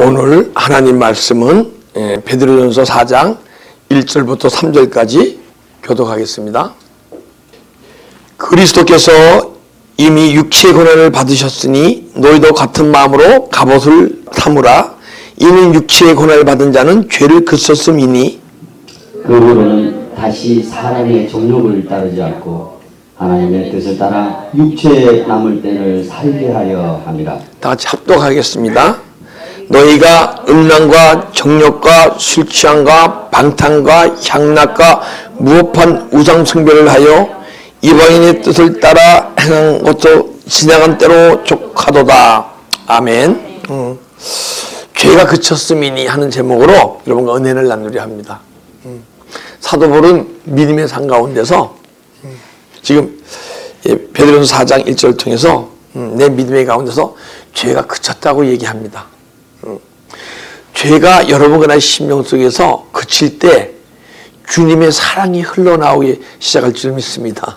오늘 하나님 말씀은 베드로전서 4장 1절부터 3절까지 교독하겠습니다. 그리스도께서 이미 육체의 고난을 받으셨으니 너희도 같은 마음으로 갑옷을 삼으라. 이는 육체의 고난을 받은 자는 죄를 그쳤음이니 그러고는 다시 사람의 정욕을 따르지 않고 하나님의 뜻을 따라 육체에 남을 때를 살게 하려 함이라. 다 같이 합독하겠습니다. 너희가 음란과 정욕과 술 취함과 방탕과 향락과 무법한 우상 숭배를 하여 이방인의 뜻을 따라 행한 것도 지나간 때로 족하도다. 아멘. 죄가 그쳤음이니 하는 제목으로 여러분과 은혜를 나누려 합니다. 사도 바울은 믿음의 산 가운데서 지금 베드로전서 4장 1절을 통해서 내 믿음의 가운데서 죄가 그쳤다고 얘기합니다. 죄가 여러분과 나의 심령 속에서 그칠 때 주님의 사랑이 흘러나오기 시작할 줄 믿습니다.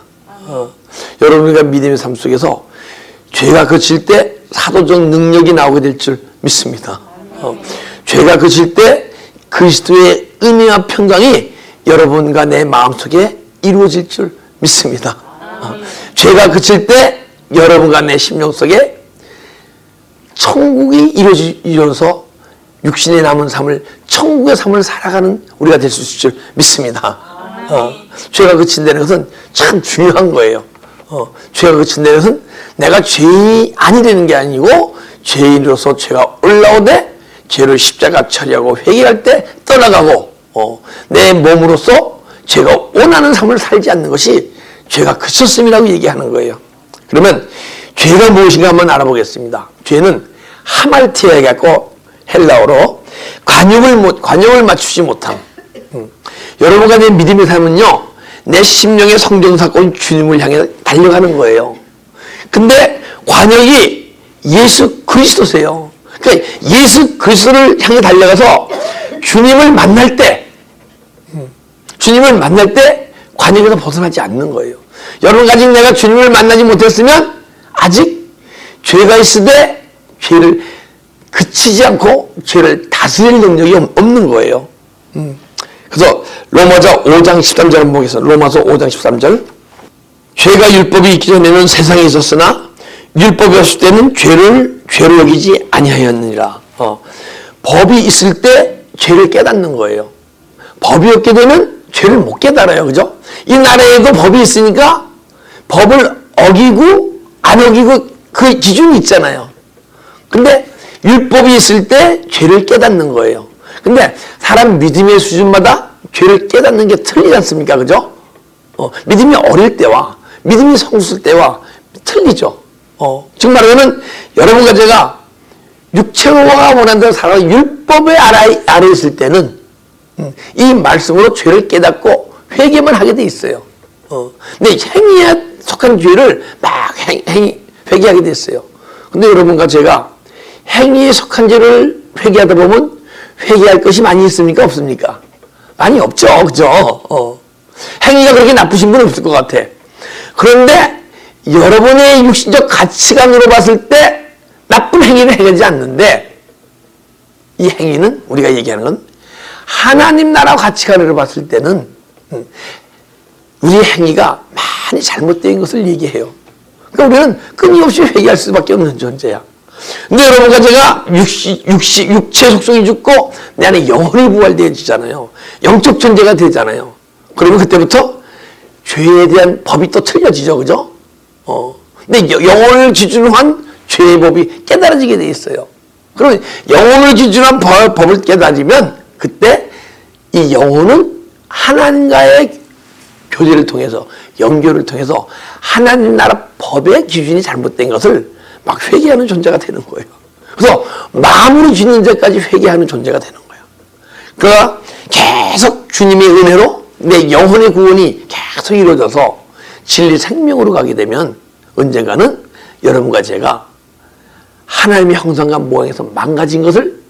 여러분과 믿음의 삶 속에서 죄가 그칠 때 사도적 능력이 나오게 될 줄 믿습니다. 죄가 그칠 때 그리스도의 은혜와 평강이 여러분과 내 마음속에 이루어질 줄 믿습니다. 죄가 그칠 때 여러분과 내 심령 속에 천국이 이루어져서 육신에 남은 삶을 천국의 삶을 살아가는 우리가 될 수 있을 줄 믿습니다. 죄가 그친다는 것은 참 중요한 거예요. 죄가 그친다는 것은 내가 죄인이 아니 되는 게 아니고 죄인으로서 죄가 올라오되 죄를 십자가 처리하고 회개할 때 떠나가고 내 몸으로서 죄가 원하는 삶을 살지 않는 것이 죄가 그쳤음이라고 얘기하는 거예요. 그러면 죄가 무엇인가 한번 알아보겠습니다. 죄는 하말티아 갖고 헬라어로 관용을 맞추지 못함. 여러분과 내 믿음의 삶은요, 내 심령의 성정사건 주님을 향해 달려가는 거예요. 근데 관역이 예수 그리스도세요. 그러니까 예수 그리스도를 향해 달려가서 주님을 만날 때 관역에서 벗어나지 않는 거예요. 여러분 아직 내가 주님을 만나지 못했으면 아직 죄가 있으되 죄를 그치지 않고 죄를 다스릴 능력이 없는 거예요. 그래서 로마서 5장 13절 한번 보겠습니다. 로마서 5장 13절. 죄가 율법이 있기 전에는 세상에 있었으나 율법이 없을 때는 죄로 여기지 아니하였느니라. 법이 있을 때 죄를 깨닫는 거예요. 법이 없게 되면 죄를 못 깨달아요. 그죠? 이 나라에도 법이 있으니까 법을 어기고 안 어기고 그 기준이 있잖아요. 근데 율법이 있을 때 죄를 깨닫는 거예요. 근데 사람 믿음의 수준마다 죄를 깨닫는 게 틀리지 않습니까? 그죠? 믿음이 어릴 때와 믿음이 성숙할 때와 틀리죠. 즉 말하면 여러분과 제가 육체로가 원하는 대로 살아가 율법의 아래 있을 때는 이 말씀으로 죄를 깨닫고 회개만 하게 돼 있어요. 근데 행위에 속한 죄를 막 회개하게 돼 있어요. 근데 여러분과 제가 행위에 속한 죄를 회개하다 보면 회개할 것이 많이 있습니까? 없습니까? 많이 없죠. 그죠? 행위가 그렇게 나쁘신 분은 없을 것 같아. 그런데 여러분의 육신적 가치관으로 봤을 때 나쁜 행위를 행하지 않는데 이 행위는 우리가 얘기하는 건 하나님 나라 가치관으로 봤을 때는 우리 행위가 많이 잘못된 것을 얘기해요. 그러니까 우리는 끊임없이 회개할 수밖에 없는 존재야. 근데 여러분과 제가 육체 속성이 죽고 내 안에 영혼이 부활되어지잖아요. 영적 존재가 되잖아요. 그러면 그때부터 죄에 대한 법이 또 틀려지죠. 그죠? 근데 영혼을 기준으로 한 죄의 법이 깨달아지게 돼 있어요. 그러면 영혼을 기준으로 한 법을 깨달으면 그때 이 영혼은 하나님과의 교제를 통해서 연결을 통해서 하나님 나라 법의 기준이 잘못된 것을 막 회개하는 존재가 되는 거예요. 그래서 마음으로 짓는 죄까지 회개하는 존재가 되는 거예요. 그러니까 계속 주님의 은혜로 내 영혼의 구원이 계속 이루어져서 진리 생명으로 가게 되면 언젠가는 여러분과 제가 하나님의 형상과 모양에서 망가진 것을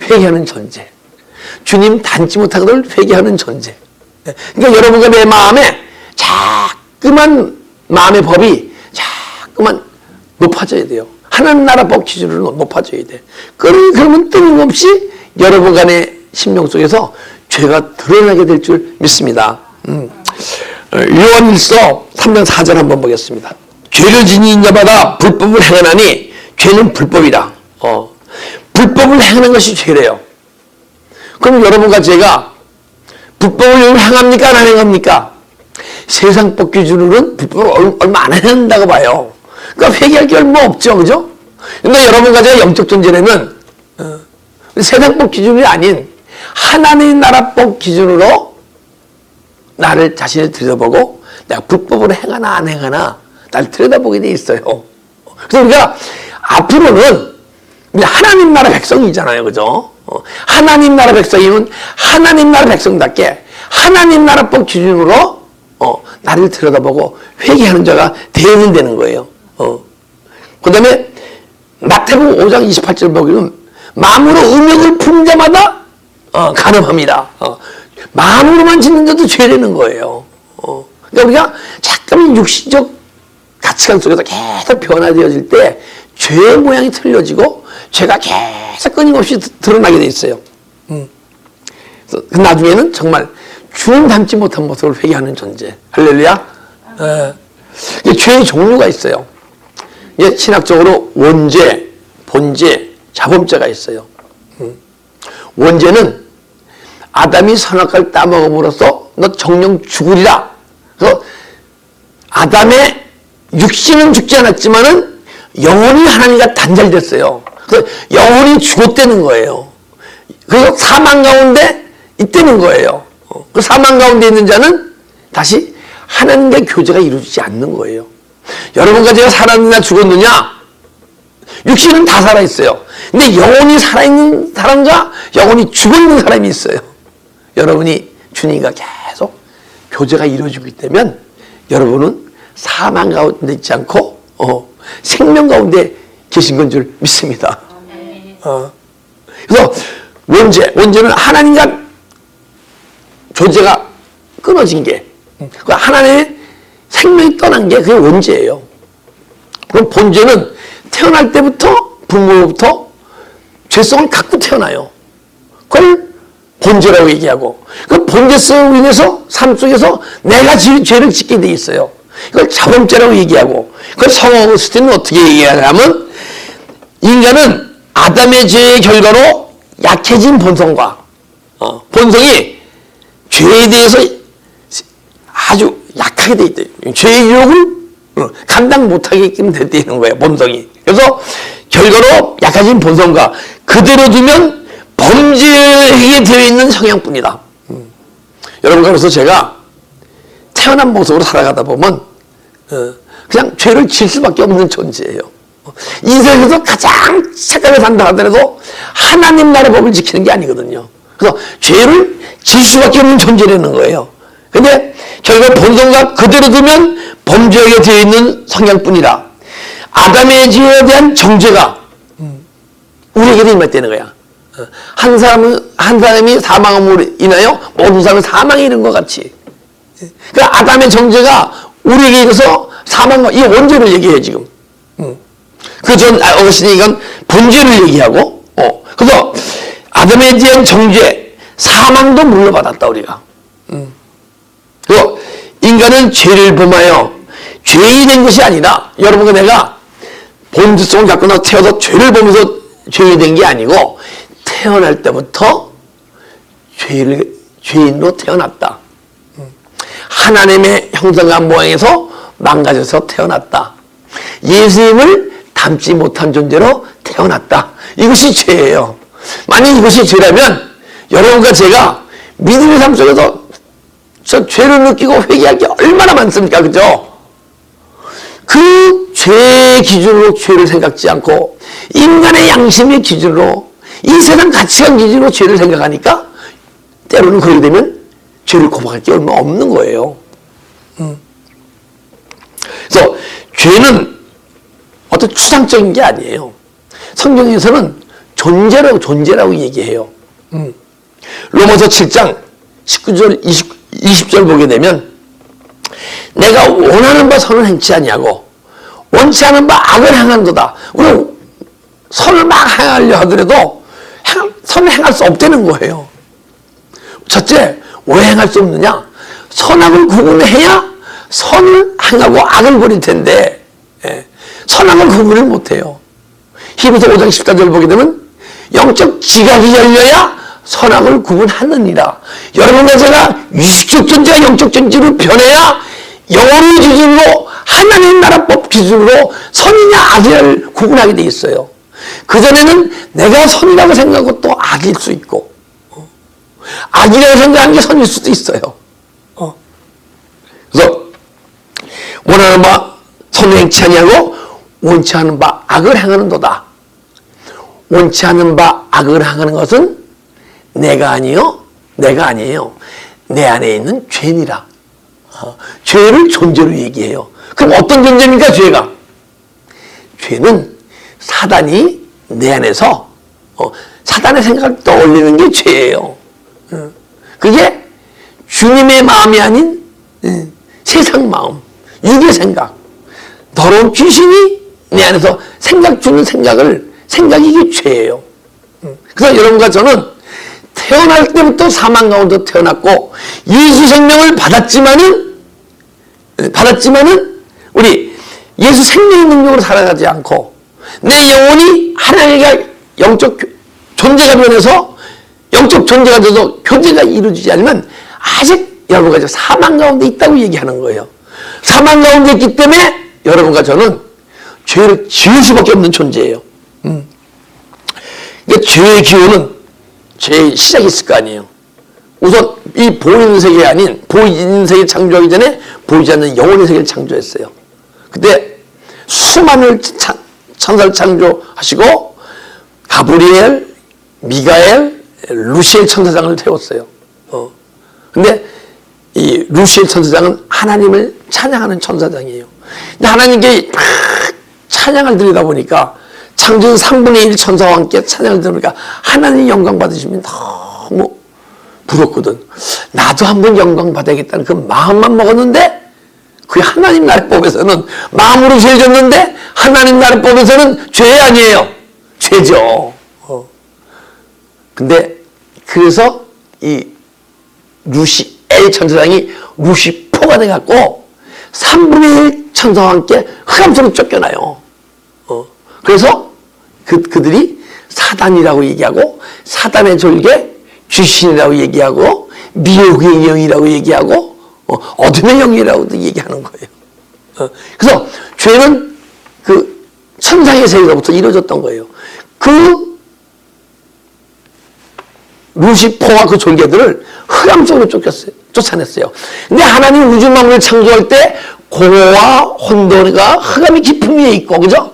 회개하는 존재, 주님 닮지 못한 것을 회개하는 존재. 그러니까 여러분과 내 마음에 자꾸만 마음의 법이 자꾸만 높아져야 돼요. 하나님 나라 법 기준으로 높아져야 돼. 그러면 뜬금없이 여러분 간의 심령 속에서 죄가 드러나게 될 줄 믿습니다. 요한일서 3장 4절 한번 보겠습니다. 죄를 지닌 자마다 불법을 행하나니 죄는 불법이라. 불법을 행하는 것이 죄래요. 그럼 여러분과 제가 불법을 행합니까? 안 행합니까? 세상법 기준으로는 불법을 얼마 안 한다고 봐요. 그러니까 회개할 게 얼마 없죠. 그죠? 근데 여러분과 제가 영적 존재라면 세상법 기준이 아닌 하나님 나라법 기준으로 나를 자신을 들여다보고 내가 불법으로 행하나 안 행하나 나를 들여다보게 돼 있어요. 그래서 우리가 앞으로는 하나님 나라 백성이잖아요. 그죠? 하나님 나라 백성이면 하나님 나라 백성답게 하나님 나라법 기준으로 나를 들여다보고 회개하는 자가 되어야 되는 거예요. 그 다음에 마태복음 5장 28절 보기는 마음으로 음욕을 품 자마다 간음합니다. 마음으로만 짓는 자도 죄라는 거예요. 그러니까 우리가 잠깐 육신적 가치관 속에서 계속 변화되어질 때 죄의 모양이 틀려지고 죄가 계속 끊임없이 드러나게 돼 있어요. 그래서 나중에는 정말 주님 닮지 못한 모습을 회개하는 존재. 할렐루야. 죄의 종류가 있어요. 신학적으로 원죄, 본죄, 자범죄가 있어요. 원죄는 아담이 선악과를 따먹음으로써 너 정령 죽으리라. 그래서 아담의 육신은 죽지 않았지만은 영혼이 하나님과 단절됐어요. 그래서 영혼이 죽었다는 거예요. 그래서 사망 가운데 있다는 거예요. 그 사망 가운데 있는 자는 다시 하나님과의 교제가 이루어지지 않는 거예요. 여러분과 제가 살았느냐 죽었느냐? 육신은 다 살아있어요. 근데 영혼이 살아있는 사람과 영혼이 죽어있는 사람이 있어요. 여러분이 주님과 계속 교제가 이루어지고 있다면 여러분은 사망 가운데 있지 않고 생명 가운데 계신 건 줄 믿습니다. 그래서 원죄는 하나님과 교제가 끊어진 게 하나님의 생명이 떠난 게 그게 원죄예요. 그럼 본죄는 태어날 때부터 부모로부터 죄성을 갖고 태어나요. 그걸 본죄라고 얘기하고 그 본죄성으로 인해서 삶 속에서 내가 죄를 짓게 돼 있어요. 이걸 자범죄라고 얘기하고 그걸 성경 어거스틴은 어떻게 얘기하냐면 인간은 아담의 죄의 결과로 약해진 본성과 본성이 죄에 대해서 아주 약하게 돼 있대. 죄의 유혹을 감당 못하게끔 되는 거예요. 본성이. 그래서 결과로 약해진 본성과 그대로 두면 범죄에 되어 있는 성향뿐이다. 여러분 그래서 제가 태어난 모습으로 살아가다 보면 그냥 죄를 질 수밖에 없는 존재예요. 인생에서 가장 착하게 산다 하더라도 하나님 나라의 법을 지키는 게 아니거든요. 그래서 죄를 질 수밖에 없는 존재라는 거예요. 근데 결국 본성과 그대로 두면 범죄하게 되어 있는 성향뿐이라 아담의 죄에 대한 정죄가 우리에게도 임했다는 거야. 한 사람이 사망함으로 인하여 모든 사람은 사망에 이른 것 같이. 그러니까 아담의 정죄가 우리에게 있어서 사망과 이 원죄를 얘기해 지금. 그 전 어거스틴이 이건 본죄를 얘기하고. 그래서 아담에 대한 정죄, 사망도 물려받았다 우리가. 그리고 인간은 죄를 범하여 죄인이 된 것이 아니라 여러분과 내가 본질성을 갖고 나서 태어서 죄를 범해서 죄인이 된 게 아니고 태어날 때부터 죄인으로 태어났다. 하나님의 형상과 모양에서 망가져서 태어났다. 예수님을 닮지 못한 존재로 태어났다. 이것이 죄예요. 만약 이것이 죄라면 여러분과 제가 믿음의 삶 속에서 저 죄를 느끼고 회개할 게 얼마나 많습니까? 그죠? 그 죄의 기준으로 죄를 생각지 않고 인간의 양심의 기준으로 이 세상 가치관 기준으로 죄를 생각하니까 때로는 그렇게 되면 죄를 고백할 게 얼마 없는 거예요. 그래서 죄는 어떤 추상적인 게 아니에요. 성경에서는 존재라고 얘기해요. 로마서 7장 19절 20절 보게 되면 내가 원하는 바 선을 행치 아니하고 원치 않은 바 악을 행한도다. 우리는 선을 막 행하려 하더라도 선을 행할 수 없다는 거예요. 첫째, 왜 행할 수 없느냐? 선악을 구분해야 선을 행하고 악을 버릴 텐데 선악을 구분을 못해요. 히브리서 5장 14절 보게 되면 영적 지각이 열려야 선악을 구분하느니라. 여러분과 제가 유식적 존재와 영적 존재로 변해야 영혼의 기준으로 하나님 나라법 기준으로 선이냐 악이냐를 구분하게 돼 있어요. 그전에는 내가 선이라고 생각하고 또 악일 수 있고 악이라고 생각하는 게 선일 수도 있어요. 그래서 원하는 바 선을 행치 아니하고 원치 않은 바 악을 행하는도다. 원치 않은 바 악을 행하는 것은 내가 아니요, 내가 아니에요. 내 안에 있는 죄니라. 죄를 존재로 얘기해요. 그럼 어떤 존재입니까, 죄가? 죄는 사단이 내 안에서 사단의 생각을 떠올리는 게 죄예요. 그게 주님의 마음이 아닌 세상 마음, 육의 생각, 더러운 귀신이 내 안에서 생각 주는 생각이 이게 죄예요. 그래서 여러분과 저는 태어날 때부터 사망 가운데 태어났고 예수 생명을 받았지만은 우리 예수 생명의 능력으로 살아가지 않고 내 영혼이 하나님과 영적 존재가 변해서 영적 존재가 돼서 교제가 이루어지지 않으면 아직 여러분과 저 사망 가운데 있다고 얘기하는 거예요. 사망 가운데 있기 때문에 여러분과 저는 죄를 지을 수밖에 없는 존재예요. 그러니까 죄의 기호는 죄의 시작이 있을 거 아니에요. 우선 이 보이는 세계 아닌 보이는 세계 창조하기 전에 보이지 않는 영혼의 세계를 창조했어요. 그때 수많은 천사를 창조하시고 가브리엘, 미가엘, 루시엘 천사장을 태웠어요. 근데 이 루시엘 천사장은 하나님을 찬양하는 천사장이에요. 근데 하나님께 찬양을 드리다 보니까 창조주 3분의 1 천사와 함께 찬양을 들으니까 하나님 영광 받으시면 너무 부럽거든. 나도 한번 영광 받아야겠다는 그 마음만 먹었는데 그 하나님 나라법에서는 마음으로 죄 졌는데 하나님 나라법에서는 죄 아니에요. 죄죠. 근데 그래서 이 루시엘 천사장이 루시포가 돼갖고 3분의 1 천사와 함께 흑암으로 쫓겨나요. 그래서 그들이 사단이라고 얘기하고 사단의 졸개, 귀신이라고 얘기하고 미혹의 영이라고 얘기하고 어둠의 영이라고도 얘기하는 거예요. 그래서 죄는 그 천상의 세계로부터 이루어졌던 거예요. 그 루시퍼와 그 졸개들을 흑암 속으로 쫓아냈어요. 근데 하나님 우주 만물을 창조할 때 공허와 혼돈과 흑암이 깊은 위에 있고, 그죠?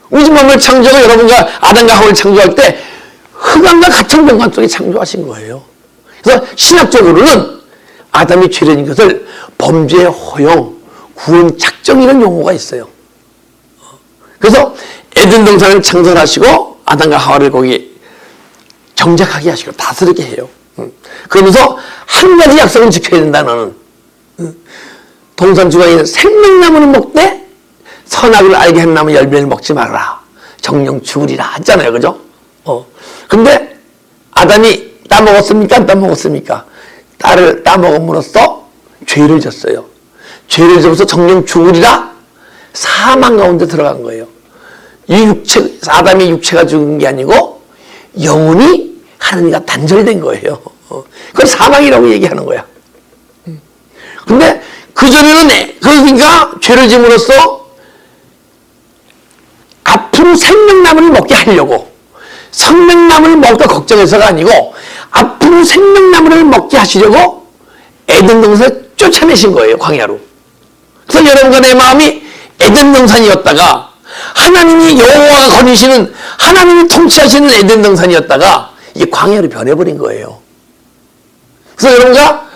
우주 만물을 창조하고 여러분과 아담과 하와를 창조할 때 흑암과 같은 공간 속에 창조하신 거예요. 그래서 신학적으로는 아담이 죄를 것을 범죄 허용, 구원 작정 이런 용어가 있어요. 그래서 에덴 동산을 창설하시고 아담과 하와를 거기 정착하게 하시고 다스리게 해요. 그러면서 한 가지 약속은 지켜야 된다. 너는 동산 중앙에 있는 생명나무는 먹되 선악을 알게 한 나무 열매를 먹지 말라. 정령 죽으리라 했잖아요. 그죠? 근데 아담이 따먹었습니까? 안 따먹었습니까? 딸을 따먹음으로써 죄를 졌어요. 죄를 져서 정령 죽으리라 사망 가운데 들어간 거예요. 이 아담의 육체가 죽은 게 아니고 영혼이 하나님과 단절된 거예요. 그걸 사망이라고 얘기하는 거야. 근데 그전에는 그러니까 죄를 짐으로써 앞으로 생명나무를 먹게 하려고 생명나무를 먹을까 걱정해서가 아니고 앞으로 생명나무를 먹게 하시려고 에덴 동산을 쫓아내신 거예요. 광야로. 그래서 여러분과 내 마음이 에덴 동산이었다가 하나님이 여호와가 거니시는 하나님이 통치하시는 에덴 동산이었다가 이게 광야로 변해버린 거예요. 그래서 여러분과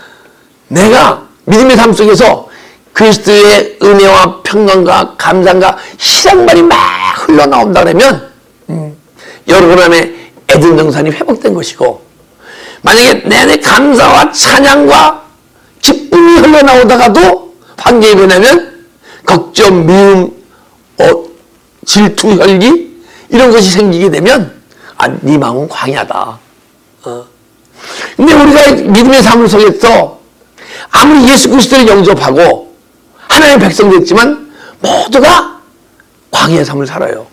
내가 믿음의 삶 속에서 그리스도의 은혜와 평강과 감사과 희락말이 막 흘러나온다 그러면 여러분 안에 에덴 동산이 회복된 것이고, 만약에 내 안에 감사와 찬양과 기쁨이 흘러나오다가도 환경이 변하면 걱정, 미움, 질투, 혈기 이런 것이 생기게 되면 네 마음은 광야다. 근데 우리가 믿음의 삶을 속에서 아무리 예수 그리스도를 영접하고 하나님의 백성 됐지만 모두가 광야의 삶을 살아요.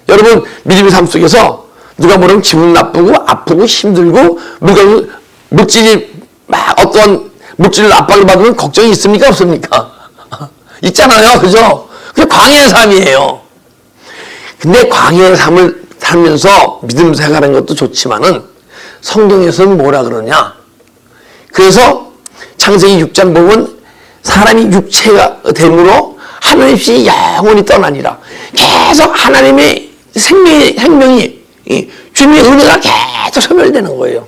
여러분 믿음의 삶 속에서 누가 뭐라면 기분 나쁘고 아프고 힘들고 물질이 막 어떤 물질 압박을 받으면 걱정이 있습니까 없습니까? 있잖아요, 그죠? 그게 광야의 삶이에요. 근데 광야의 삶을 살면서 믿음 생활하는 것도 좋지만은 성경에서는 뭐라 그러냐? 그래서 창세기 6장 보면 사람이 육체가 됨으로 하나님 없이 영원히 떠나니라. 계속 하나님의 생명이 주님의 은혜가 계속 소멸되는 거예요.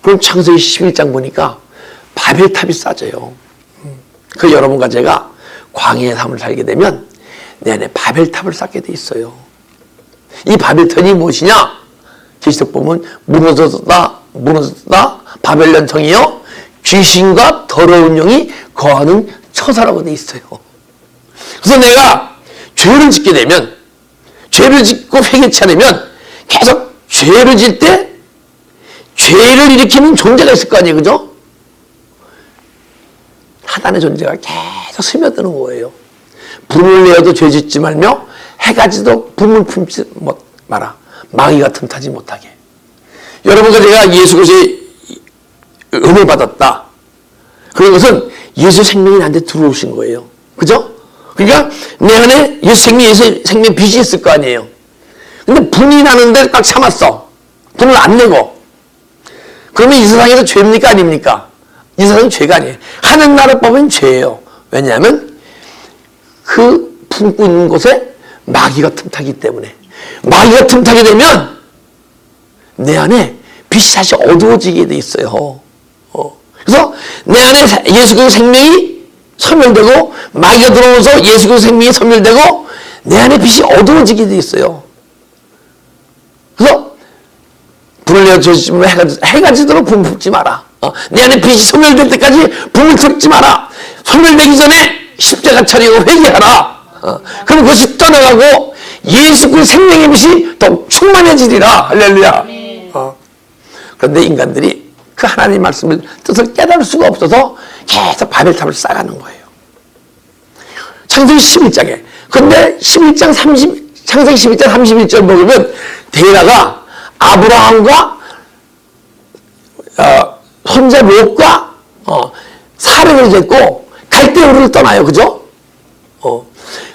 그럼 창세기 11장 보니까 바벨탑이 쌓여요. 그 여러분과 제가 광야의 삶을 살게 되면 내 안에 바벨탑을 쌓게 돼 있어요. 이 바벨탑이 무엇이냐? 계시록 보면 무너졌다 바벨론 성이요 귀신과 더러운 영이 거하는 처사라고 돼 있어요. 그래서 내가 죄를 짓게 되면 죄를 짓고 회개치 않으면 계속 죄를 질 때 죄를 일으키는 존재가 있을 거 아니에요, 그죠? 사단의 존재가 계속 스며드는 거예요. 분을 내어도 죄 짓지 말며 해가 지도 분을 품지 마라. 마귀가 틈타지 못하게. 여러분과 제가 예수 그리스도의 은혜 받았다. 그런 것은 예수 생명이 나한테 들어오신 거예요. 그죠? 그러니까 내 안에 예수 생명 빛이 있을 거 아니에요. 근데 분이 나는데 딱 참았어. 분을 안 내고. 그러면 이 세상에서 죄입니까 아닙니까? 이 세상은 죄가 아니에요. 하는 나라 법은 죄예요. 왜냐하면 그 품고 있는 곳에 마귀가 틈타기 때문에. 마귀가 틈타게 되면 내 안에 빛이 다시 어두워지게 돼 있어요. 그래서 내 안에 예수 그리스도 생명이 소멸되고 마귀가 들어오면서 예수 그리스도 생명이 소멸되고 내 안에 빛이 어두워지게 돼 있어요. 그래서 불을 내어 죄짓으면 해가 지도록 불을 품지 마라. 내 안에 빛이 소멸될 때까지 불을 켜지 마라. 소멸되기 전에 십자가 차리고 회개하라. 그럼 그것이 떠나가고 예수 그리스도 생명의 빛이 더욱 충만해지리라. 할렐루야. 그런데 인간들이 그 하나님의 말씀을 뜻을 깨달을 수가 없어서 계속 바벨탑을 쌓아가는 거예요. 창세기 11장에. 그런데 창세기 11장 31절 보면 데라가 아브라함과 손자 롯과 사람을 데리고 갈대우르를 떠나요. 그죠?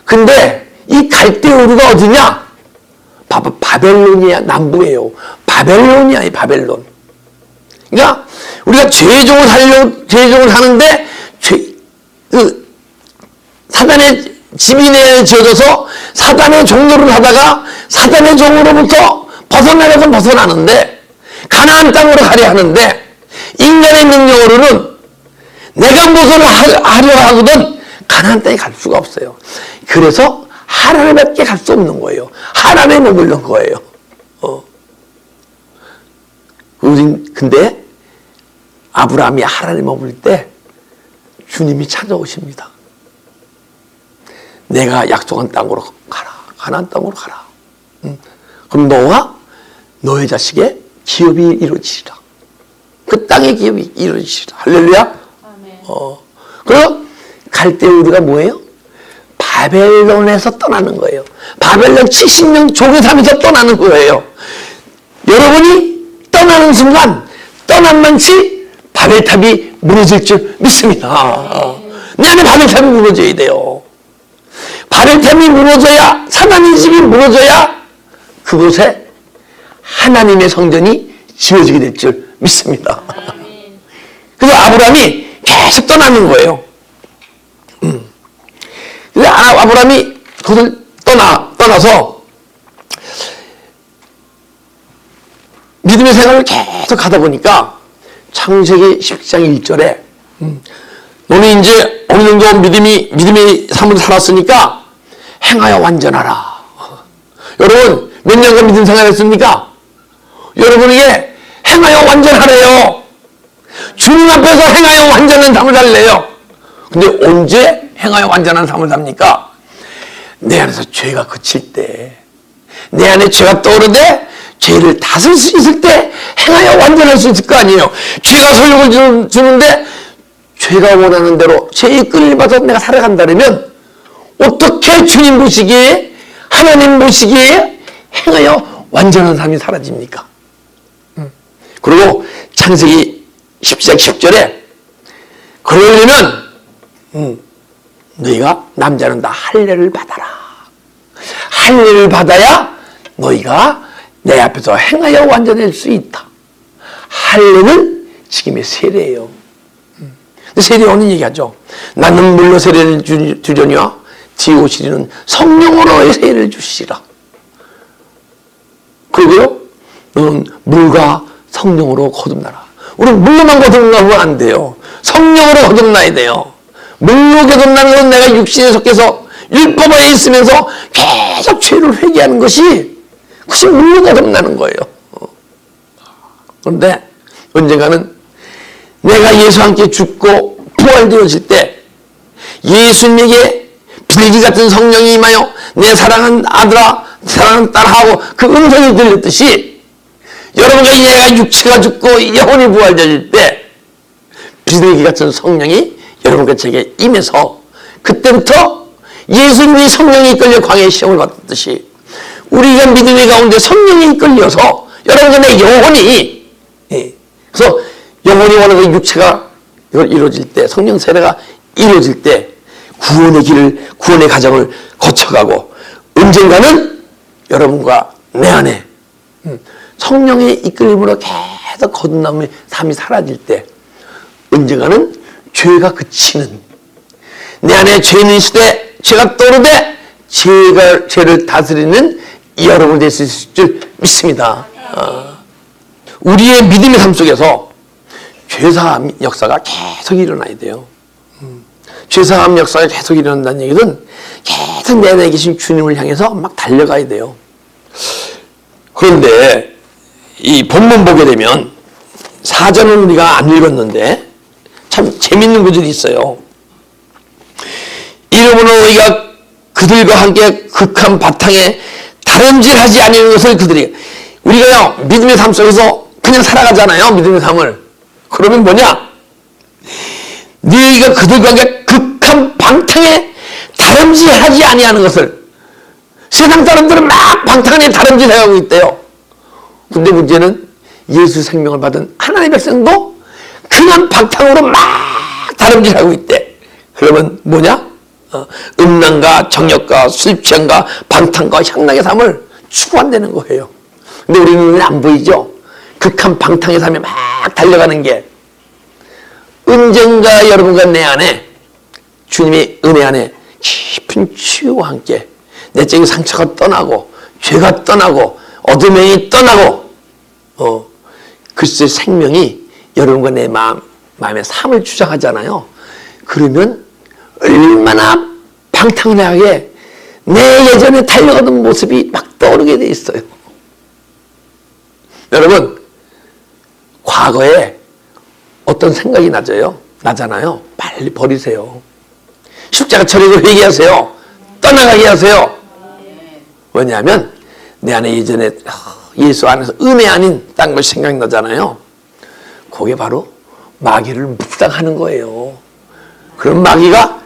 근데 이 갈대우르가 어디냐? 바벨론이야. 남부예요. 바벨론이야. 이 바벨론. 그러니까 우리가 죄종을 하는데 사단의 지민에 지어져서 사단의 종로를 하다가 사단의 종으로부터 벗어나려고 벗어나는데 가나안 땅으로 가려 하는데 인간의 능력으로는 내가 무엇을 하려 하거든 가나안 땅에 갈 수가 없어요. 그래서 하란에밖에 갈 수 없는 거예요. 하란에 머무는 거예요. 근데 아브라함이 하란에 머물 때 주님이 찾아오십니다. 내가 약속한 땅으로 가라. 가나안 땅으로 가라. 그럼 너와 너의 자식의 기업이 이루어지리라. 그 땅의 기업이 이루어지리라. 할렐루야. 아멘. 그리고 갈 때 우리가 뭐예요? 바벨론에서 떠나는 거예요. 바벨론 70년 종의 삶에서 떠나는 거예요. 여러분이 떠나는 순간 떠난 만치 바벨탑이 무너질 줄 믿습니다. 내 안에 바벨탑이 무너져야 돼요. 바벨탑이 무너져야 사단의 집이 무너져야 그곳에 하나님의 성전이 지어지게 될 줄 믿습니다. 그래서 아브라함이 계속 떠나는 거예요. 그래서 아브라함이 그것을 떠나서 믿음의 생활을 계속 하다 보니까 창세기 10장 1절에 너는 이제 어느 정도 믿음의 삶을 살았으니까 행하여 완전하라. 여러분 몇 년간 믿음 생활했습니까? 여러분에게 행하여 완전하래요. 주님 앞에서 행하여 완전한 삶을 살래요. 근데 언제 행하여 완전한 삶을 삽니까? 내 안에서 죄가 그칠 때, 내 안에 죄가 떠오르되 죄를 다스릴 수 있을 때 행하여 완전할 수 있을 거 아니에요. 죄가 소욕을 주는데 죄가 원하는 대로 죄에 끌려받아서 내가 살아간다면 어떻게 주님 보시기에, 하나님 보시기에 행하여 완전한 삶이 사라집니까? 그리고 창세기 10장 10절에 그러려면 너희가 남자는 다 할례를 받아라. 할례를 받아야 너희가 내 앞에서 행하여 완전할 수 있다. 할례는 지금의 세례예요. 세례 오는 얘기하죠. 나는 물로 세례를 주려니와 뒤에 오시리는 성령으로의 세례를 주시리라. 그리고요, 너는 물과 성령으로 거듭나라. 우리는 물로만 거듭나면 안 돼요. 성령으로 거듭나야 돼요. 물로 거듭나는 건 내가 육신에 속해서 율법 안에 있으면서 계속 죄를 회개하는 것이 그것이 물로 거듭나는 거예요. 그런데 언젠가는 내가 예수와 함께 죽고 부활되어질 때 예수님에게 비둘기 같은 성령이 임하여 내 사랑하는 아들아 사랑하는 딸하고 그 음성이 들렸듯이 여러분과 내가 육체가 죽고 영혼이 부활되어질 때 비둘기 같은 성령이 여러분과 제게 임해서 그때부터 예수님이 성령이 이끌려 광야의 시험을 받았듯이 우리가 믿음의 가운데 성령이 이끌려서 여러분과 내 영혼이 그래서 영혼이 원하는 육체가 이루어질 때 성령 세례가 이루어질 때 구원의 과정을 거쳐가고 언젠가는 여러분과 내 안에 성령의 이끌림으로 계속 거듭남의 삶이 사라질 때 언젠가는 죄가 그치는 내 안에 죄는 있을 때 죄가 떠오르되 죄를 다스리는 여러분 될 수 있을 줄 믿습니다. 우리의 믿음의 삶 속에서 죄사함 역사가 계속 일어나야 돼요. 죄사함 역사가 계속 일어난다는 얘기는 계속 내 안에 계신 주님을 향해서 막 달려가야 돼요. 그런데 이 본문 보게 되면 사전은 우리가 안 읽었는데 참 재밌는 구절이 있어요. 이러므로 너희가 그들과 함께 극한 바탕에 다름질하지 않는 것을 그들이 우리가요 믿음의 삶 속에서 그냥 살아가잖아요. 믿음의 삶을. 그러면 뭐냐? 너희가 그들과 함께 극한 방탕에 다름질하지 아니하는 것을 세상 사람들은 막 방탕 안에 다름질해가고 있대요. 근데 문제는 예수 생명을 받은 하나님의 백성도 그냥 방탕으로 막 다름질하고 있대. 그러면 뭐냐? 음란과 정욕과 술취함과 방탕과 향락의 삶을 추구한다는 거예요. 근데 우리 눈에 안 보이죠? 극한 방탕의 삶에 막 달려가는 게 언젠가 여러분과 내 안에 주님의 은혜 안에 깊은 치유와 함께 내적인 상처가 떠나고 죄가 떠나고 어둠이 떠나고 그리스도의 생명이 여러분과 내 마음의 삶을 주장하잖아요. 그러면 얼마나 방탕하게 내 예전에 달려가던 모습이 막 떠오르게 돼 있어요. 여러분 과거에 어떤 생각이 나잖아요. 빨리 버리세요. 십자가 철학을 회개하세요. 떠나가게 하세요. 왜냐하면 내 안에 예전에 예수 안에서 은혜 아닌 딴 걸 생각나잖아요. 그게 바로 마귀를 묵상하는 거예요. 그런 마귀가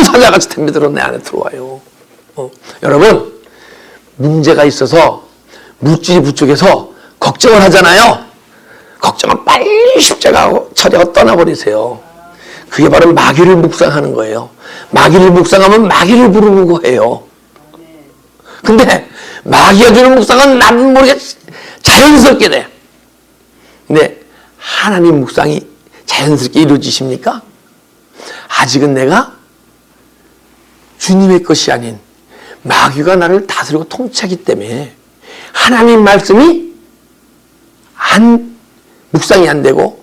사자같이 덤벼들어 내 안에 들어와요. 여러분 문제가 있어서 물질이 부족해서 걱정을 하잖아요. 걱정은 빨리 십자가하고 처리하고 떠나버리세요. 그게 바로 마귀를 묵상하는 거예요. 마귀를 묵상하면 마귀를 부르는 거예요. 근데 마귀가 주는 묵상은 나도 모르게 자연스럽게 돼. 근데 하나님 묵상이 자연스럽게 이루어지십니까? 아직은 내가 주님의 것이 아닌 마귀가 나를 다스리고 통치하기 때문에 하나님 말씀이 묵상이 안 되고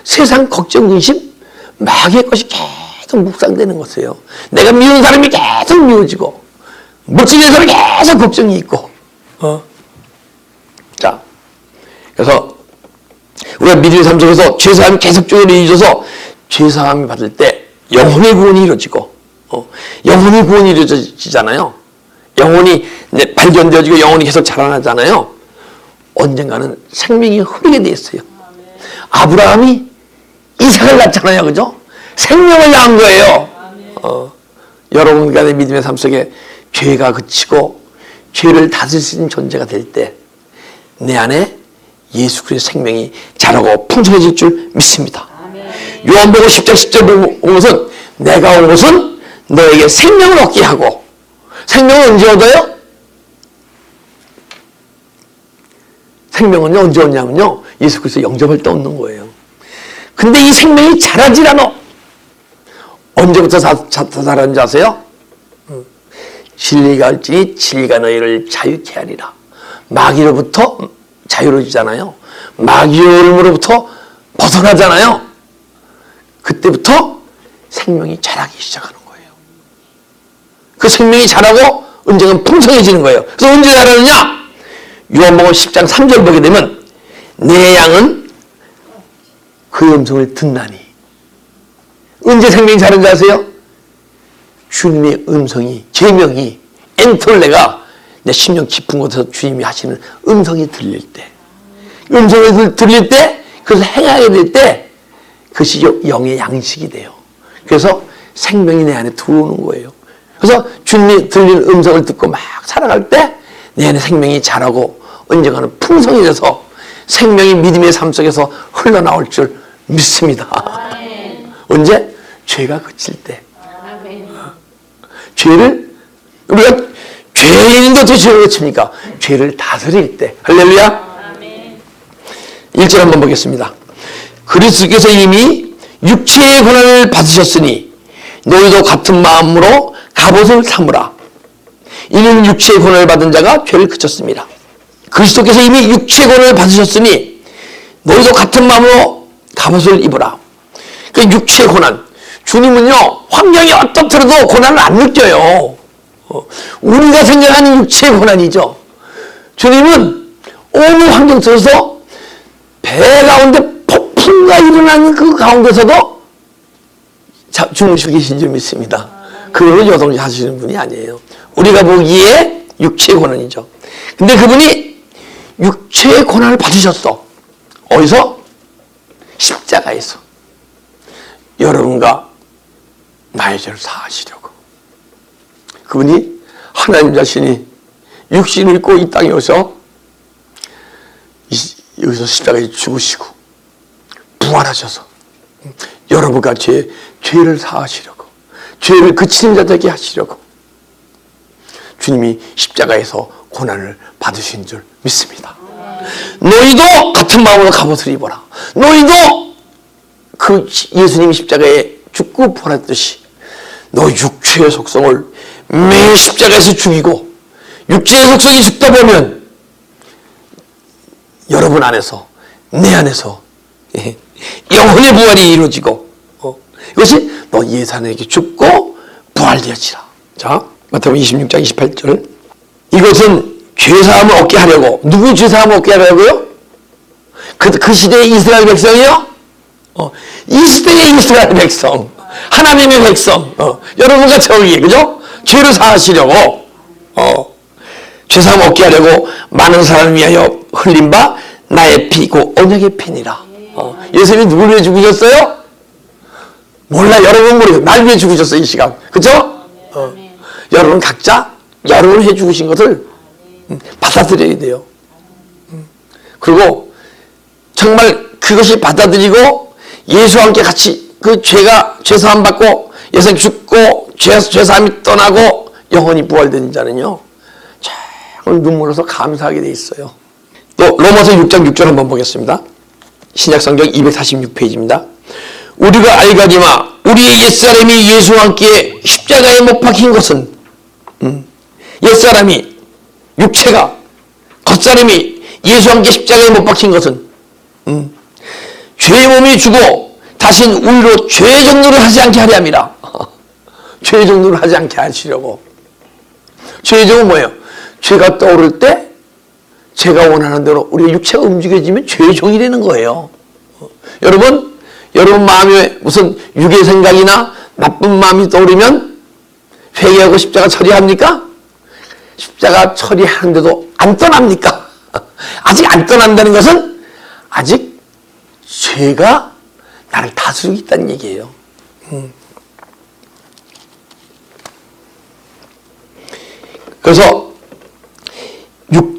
세상 걱정 근심 마귀의 것이 계속 묵상되는 것이에요. 내가 미운 사람이 계속 미워지고 멋지는 사람이 계속 걱정이 있고 자 그래서 우리가 믿음의 삶 속에서 죄사함이 계속적으로 이루어져서 죄사함이 받을 때 영혼의 구원이 이루어지고 영혼의 구원이 이루어지잖아요. 영혼이 발견되어지고 영혼이 계속 자라나잖아요. 언젠가는 생명이 흐르게 돼 있어요. 아브라함이 이삭을 낳잖아요. 그죠? 생명을 낳은 거예요. 여러분 간의 믿음의 삶 속에 죄가 그치고 죄를 다스릴 수 있는 존재가 될 때 내 안에 예수 그리스도의 생명이 자라고 풍성해질 줄 믿습니다. 요한복음 10장 10절 본 것은 내가 온 것은 너에게 생명을 얻게 하고, 생명은 언제 얻어요? 생명은요 언제 얻냐면요 예수 그리스도 영접할 때 얻는 거예요. 근데 이 생명이 자라질 않아. 언제부터 자라는지 아세요? 진리가 할지니 진리가 너희를 자유케 하리라. 마귀로부터 자유로워지잖아요. 마귀로부터 벗어나잖아요. 그때부터 생명이 자라기 시작하는 거예요. 그 생명이 자라고 언젠가 풍성해지는 거예요. 그래서 언제 자라느냐? 요한복음 10장 3절 보게 되면 내 양은 그 음성을 듣나니. 언제 생명이 자른지 아세요? 주님의 음성이, 계명이, 엔톨레가 내 심령 깊은 곳에서 주님이 하시는 음성이 들릴 때, 음성을 들릴 때, 그것을 행하게 될 때 그것이 영의 양식이 돼요. 그래서 생명이 내 안에 들어오는 거예요. 그래서 주님이 들리는 음성을 듣고 막 살아갈 때 내 안에 생명이 자라고 언젠가는 풍성해져서 생명이 믿음의 삶 속에서 흘러나올 줄 믿습니다. 언제? 죄가 그칠 때. 죄를, 우리가 죄인도 어떻게 죄를 그칩니까? 죄를 다스릴 때. 할렐루야. 1절 한번 보겠습니다. 그리스도께서 이미 육체의 고난을 받으셨으니 너희도 같은 마음으로 갑옷을 삼으라. 이는 육체의 고난을 받은 자가 죄를 그쳤습니다. 그리스도께서 이미 육체의 고난을 받으셨으니 너희도 같은 마음으로 갑옷을 입으라. 그 육체의 고난. 주님은요 환경이 어떻더라도 고난을 안 느껴요. 우리가 생각하는 육체의 고난이죠. 주님은 어느 환경 속에서 배 가운데 폭풍과 일어나는 그 가운데서도 주무시고 계신 줄 믿습니다. 그거는 여동지 하시는 분이 아니에요. 우리가 보기에 육체의 고난이죠. 근데 그분이 육체의 고난을 받으셨어. 어디서? 십자가에서. 여러분과 나의 죄를 사하시려고. 그분이 하나님 자신이 육신을 입고 이 땅에 오셔서 여기서 십자가에 죽으시고 부활하셔서 여러분과 죄를 사하시려고, 죄를 그치는 자 되게 하시려고 주님이 십자가에서 고난을 받으신 줄 믿습니다. 너희도 같은 마음으로 갑옷을 입어라. 너희도 그 예수님이 십자가에 죽고 부활했듯이 너 육체의 속성을 매일 십자가에서 죽이고, 육체의 속성이 죽다 보면 여러분 안에서, 내 안에서 영혼의 부활이 이루어지고, 이것이 너 예산에게 죽고 부활되어지라. 자, 마태복음 26장 28절. 이것은 죄사함을 얻게 하려고. 누구 죄사함을 얻게 하려고요? 그 시대의 이스라엘 백성이요? 이 시대의 이스라엘 백성, 하나님의 백성, 여러분과 저희, 그죠? 죄를 사하시려고, 죄사함 얻게 하려고 많은 사람을 위하여 흘린 바 나의 피고 언약의 피니라. 예수님이 누굴 위해 죽으셨어요? 몰라. 여러분 모르겠어요. 날 위해 죽으셨어요, 이 시간. 그죠? 여러분 각자 여러분 해 죽으신 것을 받아들여야 돼요. 그리고 정말 그것이 받아들이고 예수와 함께 같이 그 죄사함 받고 예수님 죽고 죄사함이 떠나고 영원히 부활된 자는요 정말 눈물로서 감사하게 돼 있어요. 또 로마서 6장 6절 한번 보겠습니다. 신약성경 246페이지입니다. 우리가 알거니와 우리의 옛사람이 예수와 함께 십자가에 못 박힌 것은 옛사람이 육체가 겉사람이 예수와 함께 십자가에 못 박힌 것은 죄의 몸이 죽어 다신 우리로 죄의 정도를 하지 않게 하려 함이라. 죄의 정도를 하지 않게 하시려고. 죄의 정은 뭐예요? 죄가 떠오를 때 제가 원하는 대로 우리의 육체가 움직여지면 죄의 종이 되는 거예요. 여러분 마음에 무슨 육의 생각이나 나쁜 마음이 떠오르면 회개하고 십자가 처리합니까? 십자가 처리하는데도 안 떠납니까? 아직 안 떠난다는 것은 아직 죄가 나를 다스리고 있다는 얘기예요. 그래서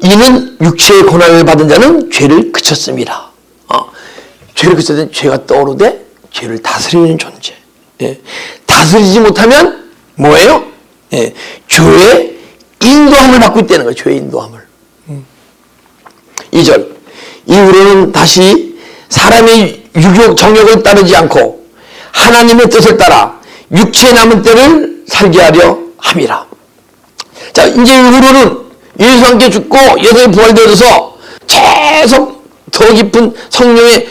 이는 육체의 고난을 받은 자는 죄를 그쳤습니다. 죄를 그쳤을 때 죄가 떠오르되 죄를 다스리는 존재. 예. 다스리지 못하면 뭐예요? 예. 죄의 인도함을 받고 있다는 거예요. 죄의 인도함을. 2절 이후로는 다시 사람의 유욕 정욕을 따르지 않고 하나님의 뜻을 따라 육체에 남은 때를 살게 하려 함이라. 자, 이제 이후로는 예수와 함께 죽고 여전히 부활되어서 계속 더 깊은 성령의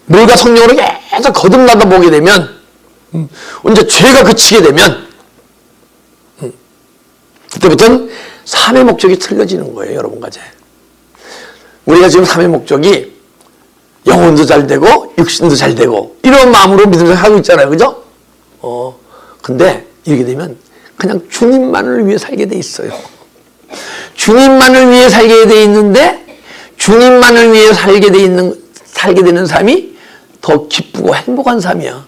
물과 성령으로 계속 거듭나다 보게 되면 이제 죄가 그치게 되면 그때부터는 삶의 목적이 틀려지는 거예요. 여러분 가제 우리가 지금 삶의 목적이 영혼도 잘 되고 육신도 잘 되고 이런 마음으로 믿음을 하고 있잖아요. 그죠? 근데 이렇게 되면 그냥 주님만을 위해 살게 돼 있어요. 주님만을 위해 살게 돼 있는데 주님만을 위해 살게 되는 삶이 더 기쁘고 행복한 삶이야.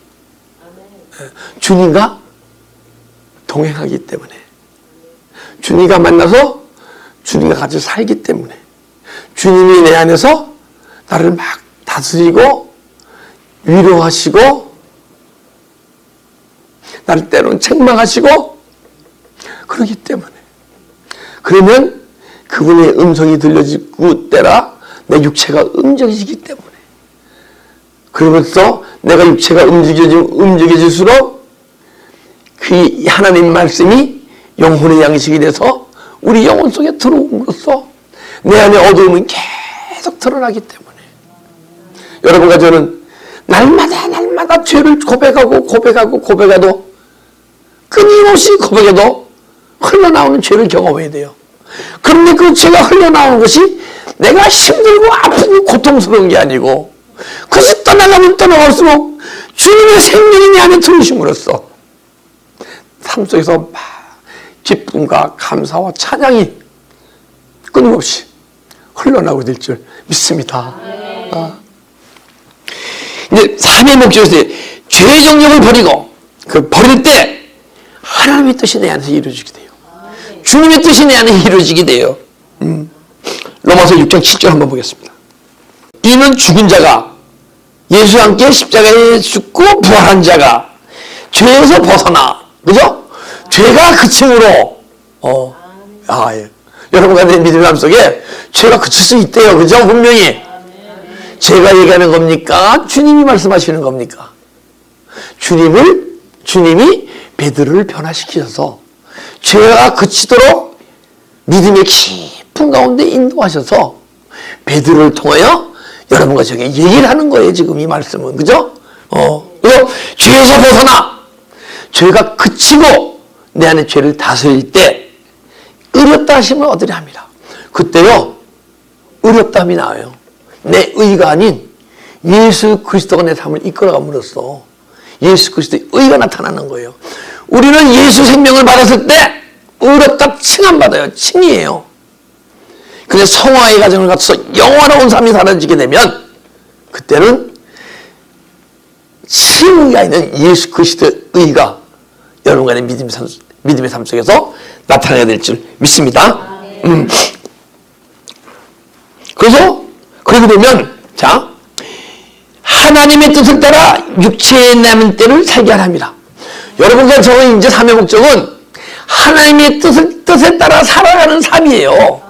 주님과 동행하기 때문에 주님과 만나서 주님과 같이 살기 때문에 주님이 내 안에서 나를 막 다스리고 위로하시고 나를 때로는 책망하시고 그러기 때문에 그러면 그분의 음성이 들려지고 때라 내 육체가 움직여지기 때문에 그러면서 내가 육체가 움직여질수록 그 하나님 말씀이 영혼의 양식이 돼서 우리 영혼 속에 들어옴으로써 내 안에 어두움은 계속 드러나기 때문에 여러분과 저는 날마다 죄를 고백하도 끊임없이 고백해도 흘러나오는 죄를 경험해야 돼요. 그런데 그 죄가 흘러나오는 것이 내가 힘들고 아프고 고통스러운 게 아니고 그것이 떠나가면 떠나갈수록 주님의 생명이 내 안에 들으심으로써 삶 속에서 막 기쁨과 감사와 찬양이 끊임없이 흘러나오게 될 줄 믿습니다. 이제 삶의 목적에서 죄의 정욕을 버리고 그 버릴 때 하나님의 뜻이 내 안에서 이루어지게 돼요. 주님의 뜻이 내 안에 이루어지게 돼요. 로마서 6장 7절 한번 보겠습니다. 이는 죽은 자가 예수와 함께 십자가에 죽고 부활한 자가 죄에서 벗어나 그죠? 죄가 그침으로 예. 여러분과 내 믿음의 삶 속에 죄가 그칠 수 있대요. 그죠? 분명히 제가 얘기하는 겁니까? 주님이 말씀하시는 겁니까? 주님이 베드로를 변화시키셔서 죄가 그치도록 믿음의 깊은 가운데 인도하셔서 베드로를 통하여 여러분과 저에게 얘기를 하는 거예요. 지금 이 말씀은. 그죠? 그래서 죄에서 벗어나 죄가 그치고 내 안에 죄를 다스릴 때 의롭다 하심을 얻으려 합니다. 그때요 의롭다함이 나와요. 내 의가 아닌 예수 그리스도가 내 삶을 이끌어감으로써 예수 그리스도의 의가 나타나는 거예요. 우리는 예수 생명을 받았을 때 의롭다 칭함받아요. 칭이에요. 근데 성화의 과정을 거쳐서 영원한 삶이 사라지게 되면 그때는 칭의가 아닌 예수 그리스도의 의가 여러분간의 믿음의 삶 속에서 나타나게 될 줄 믿습니다. 그래서 그러게 되면 자 하나님의 뜻을 따라 육체에 남은 때를 살게 하랍니다. 여러분과 저는 이제 삶의 목적은 하나님의 뜻에 따라 살아가는 삶이에요.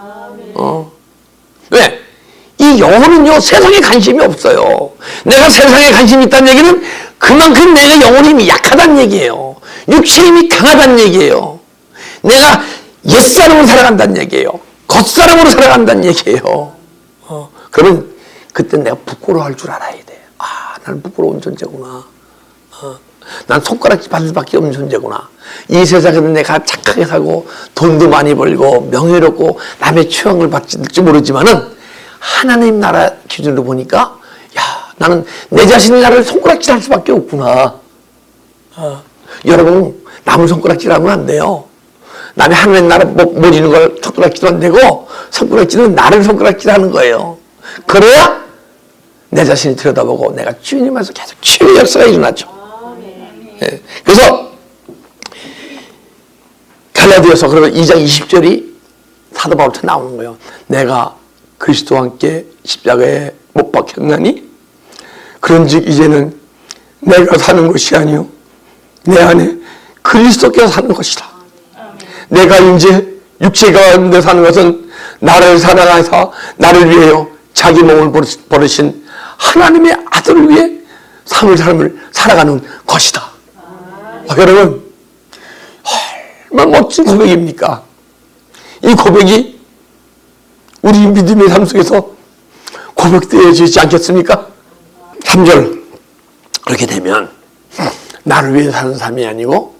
왜? 이 영혼은요 세상에 관심이 없어요. 내가 세상에 관심이 있다는 얘기는 그만큼 내가 영혼 힘이 약하다는 얘기예요. 육체 힘이 강하다는 얘기예요. 내가 옛사람으로 살아간다는 얘기예요. 겉사람으로 살아간다는 얘기예요. 그러면 그때 내가 부끄러워할 줄 알아야 돼. 나는 부끄러운 존재구나. 난 손가락질 받을 수밖에 없는 존재구나. 이 세상에는 내가 착하게 살고 돈도 많이 벌고 명예롭고 남의 추앙을 받을지 모르지만은 하나님 나라 기준으로 보니까 나는 내 자신이 나를 손가락질 할 수밖에 없구나. 여러분 남을 손가락질 하면 안 돼요. 남이 하나님 나라 모지는 걸 손가락질도 안 되고 손가락질은 나를 손가락질하는 거예요. 그래야 내 자신이 들여다보고 내가 주님 앞에서 계속 치유의 역사가 일어나죠. 예. 그래서 갈라디아서 그러면 2장 20절이 사도 바울한테 나오는 거예요. 내가 그리스도와 함께 십자가에 못 박혔나니 그런즉 이제는 내가 사는 것이 아니요 내 안에 그리스도께서 사는 것이다. 내가 이제 육체 가운데 사는 것은 나를 사랑하사 나를 위하여 자기 몸을 버리신 하나님의 아들을 위해 삶을 살아가는 것이다. 여러분 얼마나 멋진 고백입니까? 이 고백이 우리 믿음의 삶 속에서 고백되어지지 않겠습니까? 3절 그렇게 되면 나를 위해 사는 삶이 아니고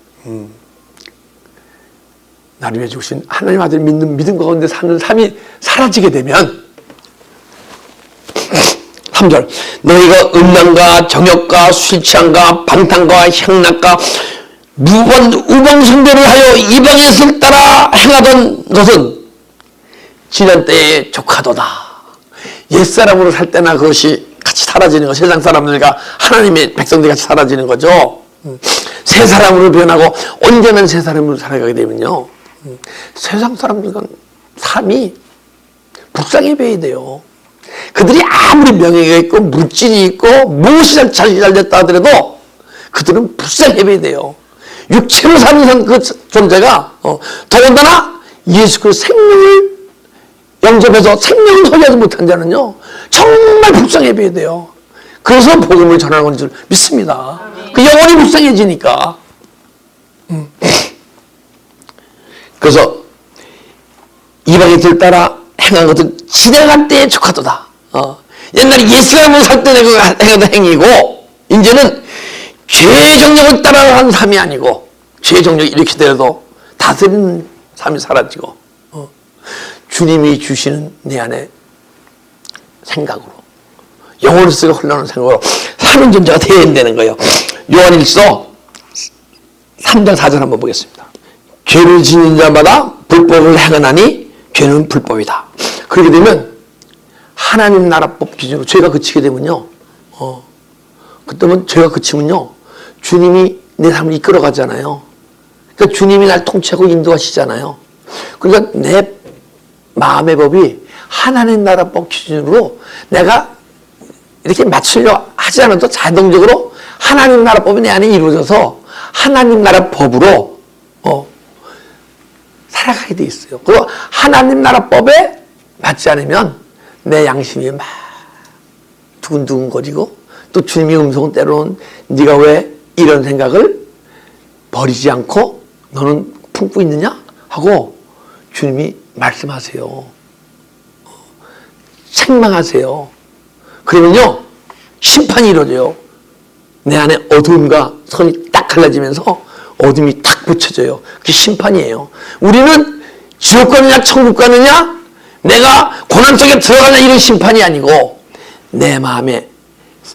나를 위해 주신 하나님 아들 믿는 믿음 가운데 사는 삶이 사라지게 되면 3절 너희가 음란과 정욕과 술 취함과 방탕과 향락과 무번 우범숭배를 하여 이방의 것을 따라 행하던 것은 지난 때에 족하도다. 옛사람으로 살 때나 그것이 같이 사라지는 거, 세상 사람들과 하나님의 백성들이 같이 사라지는 거죠. 새 사람으로 변하고 온전한 새 사람으로 살아가게 되면요, 세상 사람들과 삶이 불쌍해 보여야 돼요. 그들이 아무리 명예가 있고 물질이 있고 무엇이 잘 됐다 하더라도 그들은 불쌍해 보여야 돼요. 육체로 사는 그 존재가 더군다나 예수 그 생명을 영접해서 생명을 소유하지 못한 자는요 정말 불쌍해 보여야 돼요. 그래서 복음을 전하는 건 줄 믿습니다. 그 영혼이 불쌍해지니까. 그래서 이방인들 따라 행한 것은 지나간 때에 족하도다. 옛날에 옛사람으로 살 때 내가 행하던 행위고 이제는 죄의 정력을 따라가는 삶이 아니고 죄의 정력이 이렇게 되어도 다스리는 삶이 사라지고 주님이 주시는 내 안에 생각으로 영혼으로서 흘러오는 생각으로 사는 존재가 되어야 된다는 거예요. 요한일서 3장 4절 한번 보겠습니다. 죄를 짓는 자마다 불법을 행하나니 죄는 불법이다. 그렇게 되면 하나님 나라법 기준으로 죄가 그치게 되면요, 그때면 죄가 그치면요 주님이 내 삶을 이끌어가잖아요. 그러니까 주님이 날 통치하고 인도하시잖아요. 그러니까 내 마음의 법이 하나님 나라법 기준으로 내가 이렇게 맞추려 하지 않아도 자동적으로 하나님 나라법이 내 안에 이루어져서 하나님 나라 법으로 살아가게 돼 있어요. 그리고 하나님 나라법에 맞지 않으면 내 양심이 막 두근두근거리고 또 주님의 음성은 때로는 네가 왜 이런 생각을 버리지 않고 너는 품고 있느냐 하고 주님이 말씀하세요. 책망하세요. 그러면요 심판이 이루어져요. 내 안에 어두움과 선이 딱 갈라지면서 어둠이 탁 붙여져요. 그게 심판이에요. 우리는 지옥 가느냐 천국 가느냐 내가 고난 속에 들어가느냐 이런 심판이 아니고 내 마음에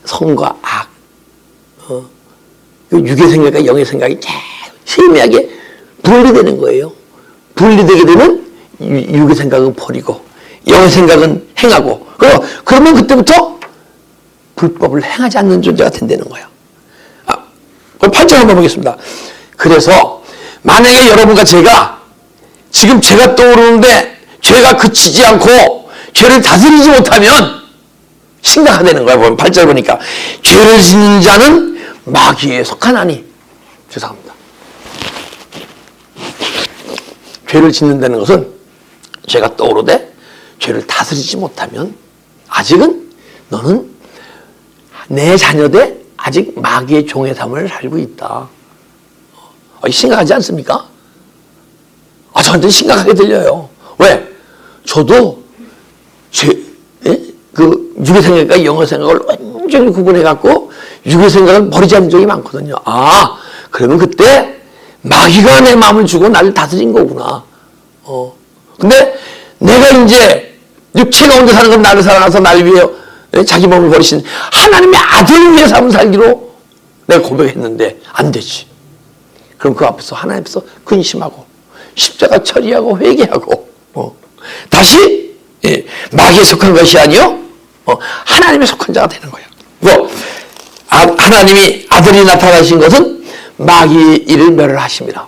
선과 악, 육의 생각과 영의 생각이 희미하게 분리되는 거예요. 분리되게 되면 육의 생각은 버리고 영의 생각은 행하고 그러면 그때부터 불법을 행하지 않는 존재가 된다는 거예요. 그럼 8절 한번 보겠습니다. 그래서 만약에 여러분과 제가 지금 죄가 떠오르는데 죄가 그치지 않고 죄를 다스리지 못하면 심각하다는 거야. 보면 8절 보니까 죄를 짓는 자는 마귀에 속하나니. 죄송합니다. 죄를 짓는다는 것은 죄가 떠오르되 죄를 다스리지 못하면 아직은 너는 내 자녀대 아직 마귀의 종의 삶을 살고 있다. 심각하지 않습니까? 저한테는 심각하게 들려요. 왜? 저도 그 육의 생각과 영의 생각을 완전히 구분해갖고 육의 생각을 버리지 않은 적이 많거든요. 그러면 그때 마귀가 내 마음을 주고 나를 다스린 거구나. 근데 내가 이제 육체 가운데 사는 건 나를 사랑해서 나를 위해 자기 몸을 버리신 하나님의 아들을 위해 삶을 살기로 내가 고백했는데 안 되지. 그럼 그 앞에서 하나님 앞에서 근심하고 십자가 처리하고 회개하고 다시 마귀에 속한 것이 아니요 하나님에 속한 자가 되는 거예요. 하나님이 아들이 나타나신 것은 마귀의 일을 멸하십니다.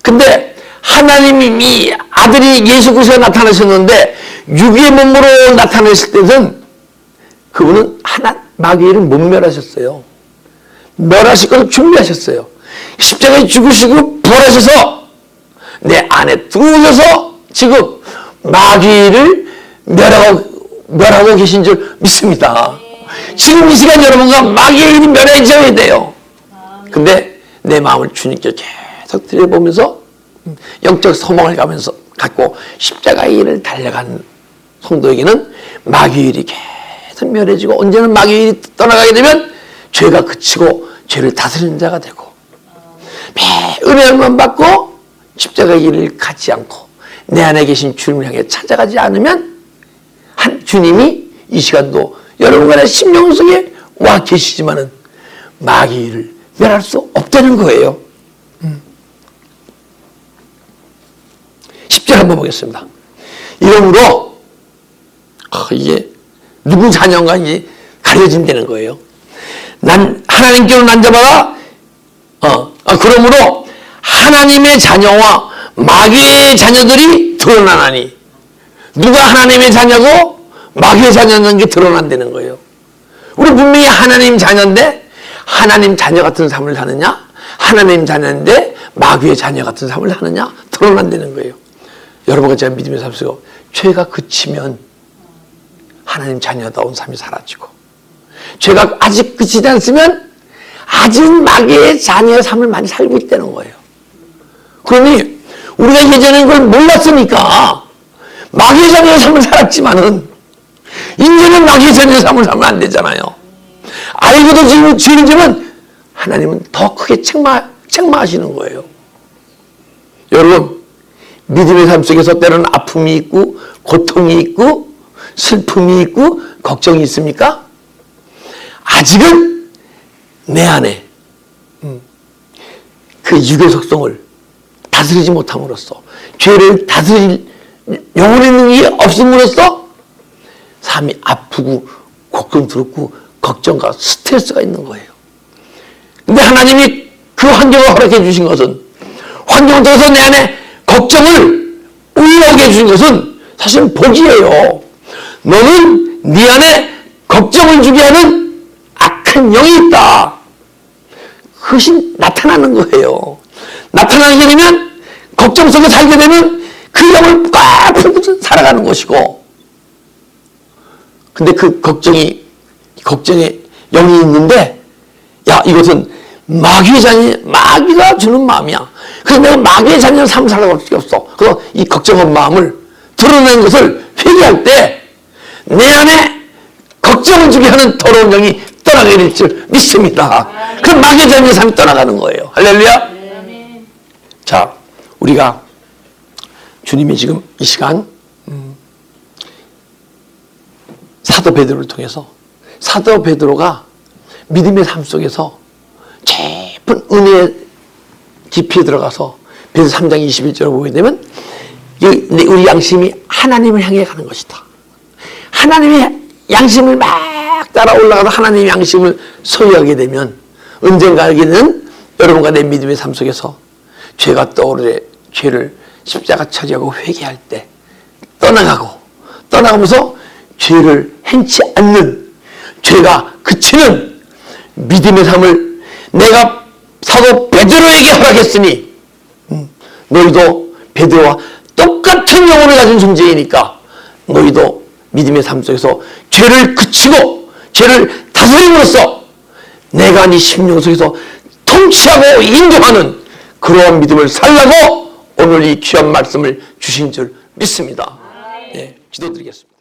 근데 하나님이 아들이 예수 그리스도가 나타나셨는데 육의 몸으로 나타났을 때는 그분은 마귀의 일을 못 멸하셨어요. 멸하실 것을 준비하셨어요. 십자가에 죽으시고 부활하셔서 내 안에 들어오셔서 지금 마귀를 멸하고 계신 줄 믿습니다. 지금 이 시간 여러분과 마귀의 일이 멸해져야 돼요. 근데 내 마음을 주님께 계속 들여보면서 영적 소망을 갖고 십자가의 일을 달려간 성도에게는 마귀의 일이 계속 멸해지고 언제는 마귀의 일이 떠나가게 되면 죄가 그치고 죄를 다스리는 자가 되고 매 은혜만 받고 십자가의 일을 갖지 않고 내 안에 계신 주님을 향해 찾아가지 않으면 주님이 이 시간도 여러분의 심령 속에 와 계시지만은 마귀의 일을 멸할 수 없다는 거예요. 10절 한번 보겠습니다. 이러므로 이게 누구 자녀인가 이제 가려진다는 거예요. 난 하나님께로 난 자마다 그러므로 하나님의 자녀와 마귀의 자녀들이 드러나나니 누가 하나님의 자녀고 마귀의 자녀는 게 드러난다는 거예요. 우리 분명히 하나님 자녀인데 하나님 자녀 같은 삶을 사느냐 하나님 자녀인데 마귀의 자녀 같은 삶을 사느냐 드러난다는 거예요. 여러분과 제가 믿음의 삶 속에 죄가 그치면 하나님 자녀다운 삶이 사라지고 죄가 아직 그치지 않으면 아직 마귀의 자녀의 삶을 많이 살고 있다는 거예요. 그러니 우리가 예전에 그걸 몰랐으니까 마귀의 자녀의 삶을 살았지만은 이제는 마귀의 자녀의 삶을 살면 안 되잖아요. 알고도 지금 죄를 지면 하나님은 더 크게 책망하시는 거예요. 여러분 믿음의 삶 속에서 때로는 아픔이 있고 고통이 있고 슬픔이 있고 걱정이 있습니까? 아직은 내 안에 그 육의 속성을 다스리지 못함으로써 죄를 다스릴 영혼의 능력이 없음으로써 삶이 아프고 걱정스럽고 걱정과 스트레스가 있는 거예요. 근데 하나님이 그 환경을 허락해 주신 것은 환경 속에서 내 안에 걱정을 올라오게 해주신 것은 사실은 복이에요. 너는 네 안에 걱정을 주게 하는 악한 영이 있다. 그것이 나타나는 거예요. 나타나게 되면 걱정 속에 살게 되면 그 영을 꽉 풀고 살아가는 것이고 근데 그 걱정에 영이 있는데 야 이것은 마귀의 자녀 마귀가 주는 마음이야. 그래서 내가 마귀의 자녀를 삶을 살아갈 수가 없어. 그래서 이 걱정한 마음을 드러내는 것을 회개할 때 내 안에 걱정을 주게 하는 더러운 영이 떠나게 될 줄 믿습니다. 그럼 마귀의 자녀의 삶이 떠나가는 거예요. 할렐루야. 자, 우리가 주님이 지금 이 시간 사도 베드로를 통해서 사도 베드로가 믿음의 삶 속에서 깊은 은혜의 깊이 들어가서 베드로 3장 21절을 보게 되면 우리 양심이 하나님을 향해 가는 것이다. 하나님의 양심을 막 따라 올라가서 하나님의 양심을 소유하게 되면 언젠가에는 여러분과 내 믿음의 삶 속에서 죄가 떠오르되 죄를 십자가 처리하고 회개할 때 떠나가면서 죄를 행치 않는 죄가 그치는 믿음의 삶을 내가 사도 베드로에게 허락했으니 너희도 베드로와 똑같은 영혼을 가진 존재이니까 너희도 믿음의 삶 속에서 죄를 그치고 죄를 다스림으로써 내가 네 심령 속에서 통치하고 인도하는 그러한 믿음을 살라고 오늘 이 귀한 말씀을 주신 줄 믿습니다. 예, 기도드리겠습니다.